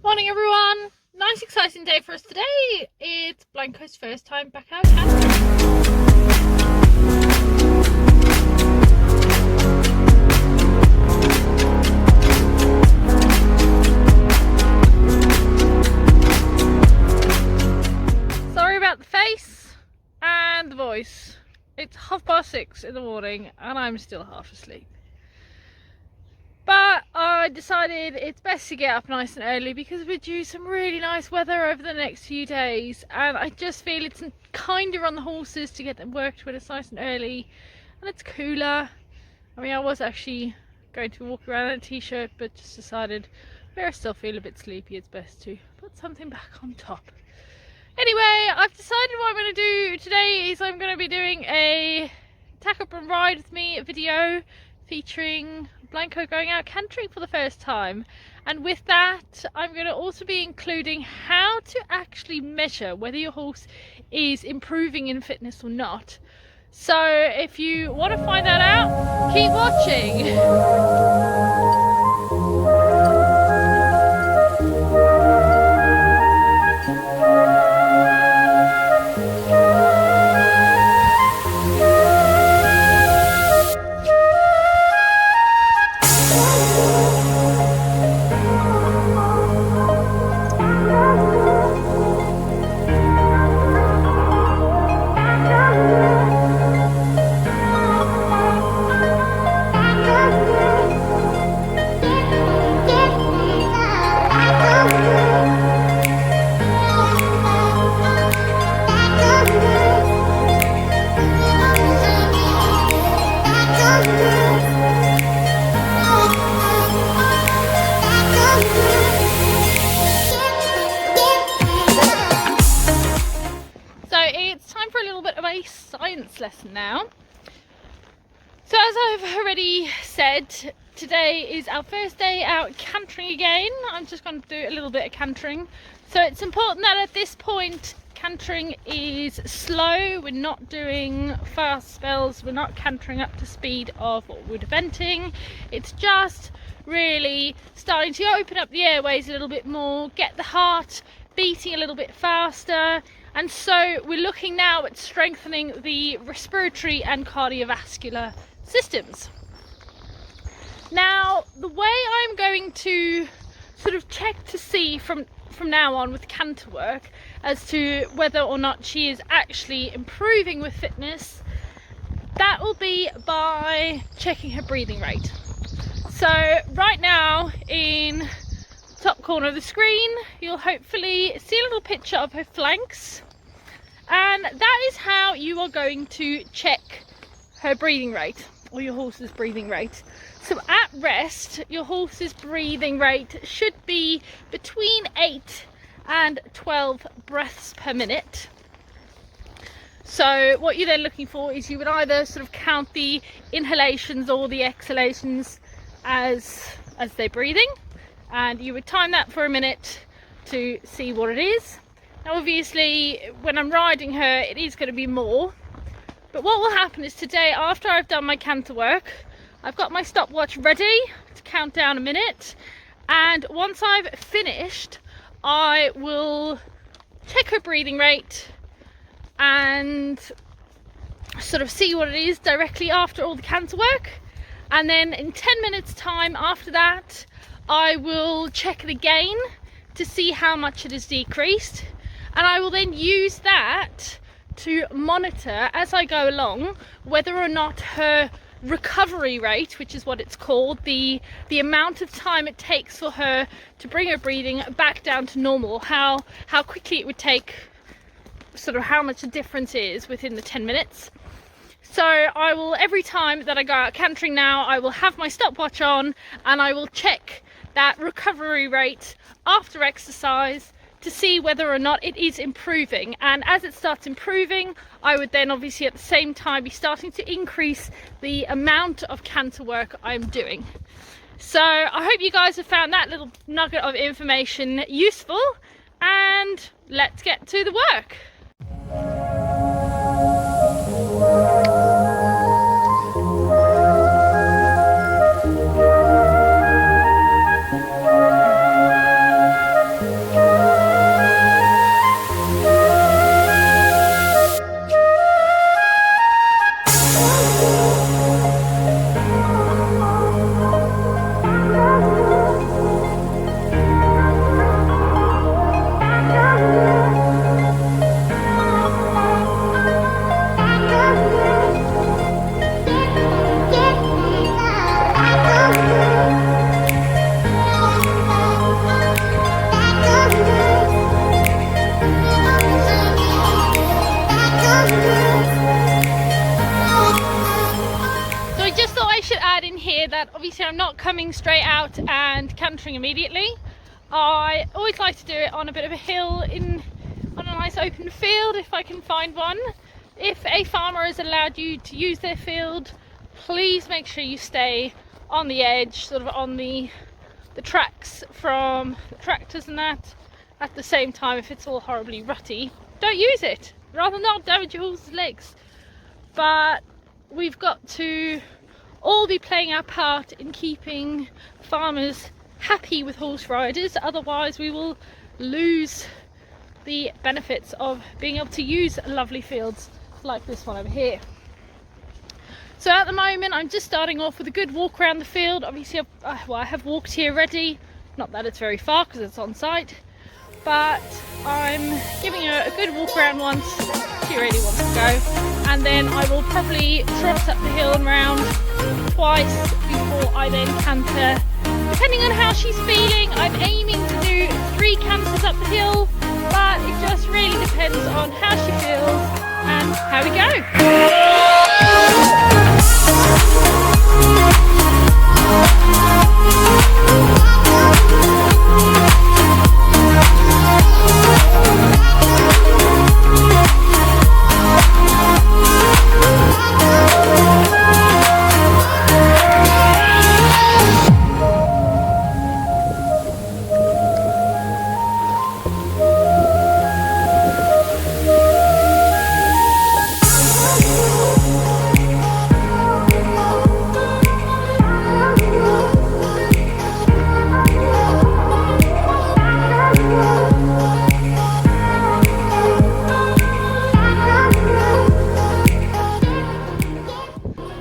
Morning everyone! Nice exciting day for us today. It's Blanco's first time back out camping. Sorry about the face and the voice. It's 6:30 in the morning and I'm still half asleep. But I decided it's best to get up nice and early because we're due some really nice weather over the next few days, and I just feel it's kinder on the horses to get them worked when it's nice and early and it's cooler. I mean, I was actually going to walk around in a t-shirt, but just decided where I still feel a bit sleepy, it's best to put something back on top. Anyway, I've decided what I'm going to do today is I'm going to be doing a Tack Up and Ride with me video featuring Blanco going out cantering for the first time, and with that I'm going to also be including how to actually measure whether your horse is improving in fitness or not. So if you want to find that out, keep watching. Science lesson now. So as I've already said, today is our first day out cantering again. I'm just going to do a little bit of cantering. So it's important that at this point cantering is slow. We're not doing fast spells, we're not cantering up to speed of what we're eventing. It's just really starting to open up the airways a little bit more, get the heart beating a little bit faster. And so we're looking now at strengthening the respiratory and cardiovascular systems. Now, the way I'm going to sort of check to see from now on with canter work as to whether or not she is actually improving with fitness, that will be by checking her breathing rate. So right now in top corner of the screen you'll hopefully see a little picture of her flanks, and that is how you are going to check her breathing rate, or your horse's breathing rate. So at rest your horse's breathing rate should be between 8 and 12 breaths per minute. So what you're then looking for is you would either sort of count the inhalations or the exhalations as they're breathing, and you would time that for a minute to see what it is. Now obviously when I'm riding her it is going to be more, but what will happen is today, after I've done my canter work, I've got my stopwatch ready to count down a minute, and once I've finished I will check her breathing rate and sort of see what it is directly after all the canter work, and then in 10 minutes time after that I will check it again to see how much it has decreased, and I will then use that to monitor as I go along whether or not her recovery rate, which is what it's called, the amount of time it takes for her to bring her breathing back down to normal, how quickly it would take, sort of how much the difference is within the 10 minutes. So I will, every time that I go out cantering now, I will have my stopwatch on and I will check that recovery rate after exercise to see whether or not it is improving, and as it starts improving I would then obviously at the same time be starting to increase the amount of canter work I'm doing. So I hope you guys have found that little nugget of information useful, and let's get to the work. that obviously I'm not coming straight out and cantering immediately. I always like to do it on a bit of a hill on a nice open field if I can find one. If a farmer has allowed you to use their field, please make sure you stay on the edge, sort of on the tracks from the tractors and that. At the same time, if it's all horribly rutty, don't use it. Rather not damage your horse's legs. But we've got to all be playing our part in keeping farmers happy with horse riders, otherwise we will lose the benefits of being able to use lovely fields like this one over here. So at the moment I'm just starting off with a good walk around the field. Obviously I have walked here already, not that it's very far because it's on site, but I'm giving her a good walk around once she really wants to go, and then I will probably trot up the hill and round twice before I then canter. Depending on how she's feeling, I'm aiming to do 3 canters up the hill, but it just really depends on how she feels and how we go.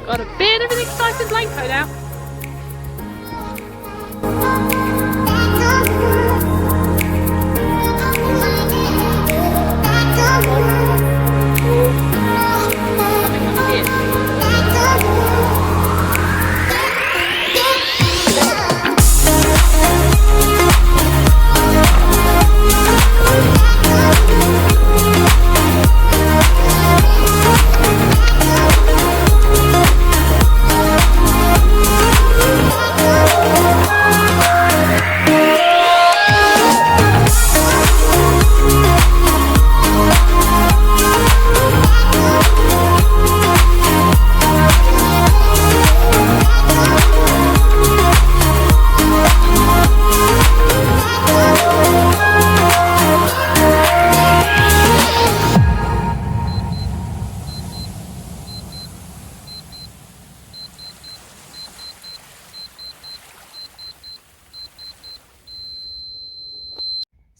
Got a bit of an excited Blanco now.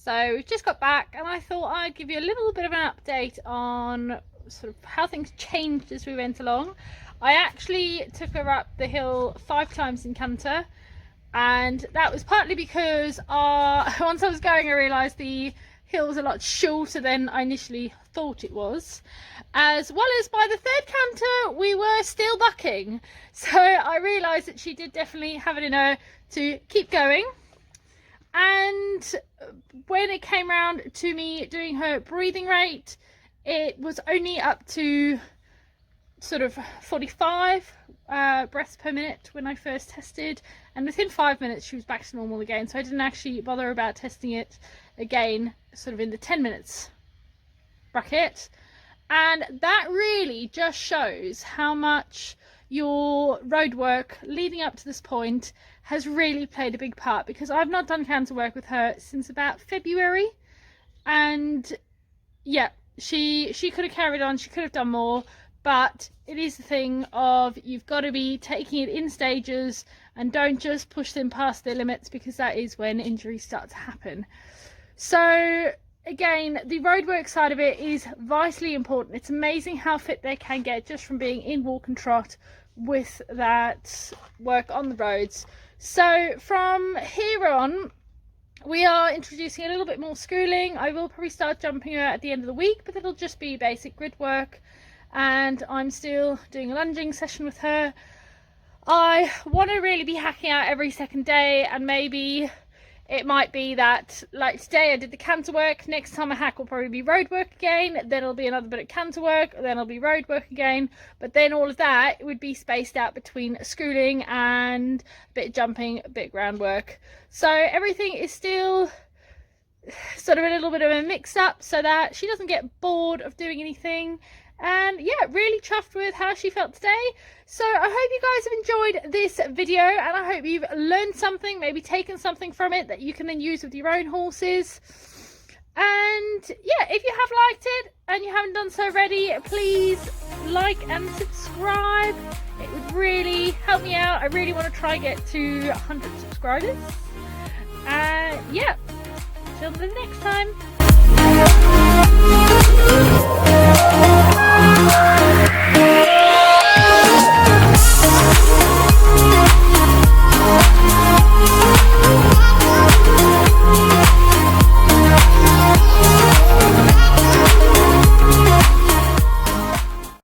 So we've just got back and I thought I'd give you a little bit of an update on sort of how things changed as we went along. I actually took her up the hill 5 times in canter, and that was partly because once I was going I realised the hill was a lot shorter than I initially thought it was, as well as by the 3rd canter we were still bucking, so I realised that she did definitely have it in her to keep going. And when it came round to me doing her breathing rate, it was only up to sort of 45 breaths per minute when I first tested, and within 5 minutes she was back to normal again, so I didn't actually bother about testing it again sort of in the 10 minutes bracket. And that really just shows how much your road work leading up to this point has really played a big part, because I've not done canter work with her since about February, and yeah, she could have carried on, she could have done more, but it is the thing of you've got to be taking it in stages and don't just push them past their limits, because that is when injuries start to happen. So again, the roadwork side of it is vitally important. It's amazing how fit they can get just from being in walk and trot with that work on the roads. So from here on we are introducing a little bit more schooling. I will probably start jumping her at the end of the week, but it'll just be basic grid work, and I'm still doing a lunging session with her. I want to really be hacking out every second day, and maybe It might be that, like today I did the canter work, next time a hack will probably be road work again, then it'll be another bit of canter work, then it'll be road work again, but then all of that would be spaced out between schooling and a bit of jumping, a bit of groundwork. So everything is still sort of a little bit of a mix up so that she doesn't get bored of doing anything. And yeah, really chuffed with how she felt today. So I hope you guys have enjoyed this video, and I hope you've learned something, maybe taken something from it that you can then use with your own horses. And yeah, if you have liked it and you haven't done so already, please like and subscribe. It would really help me out. I really want to try and get to 100 subscribers. Yeah, till the next time.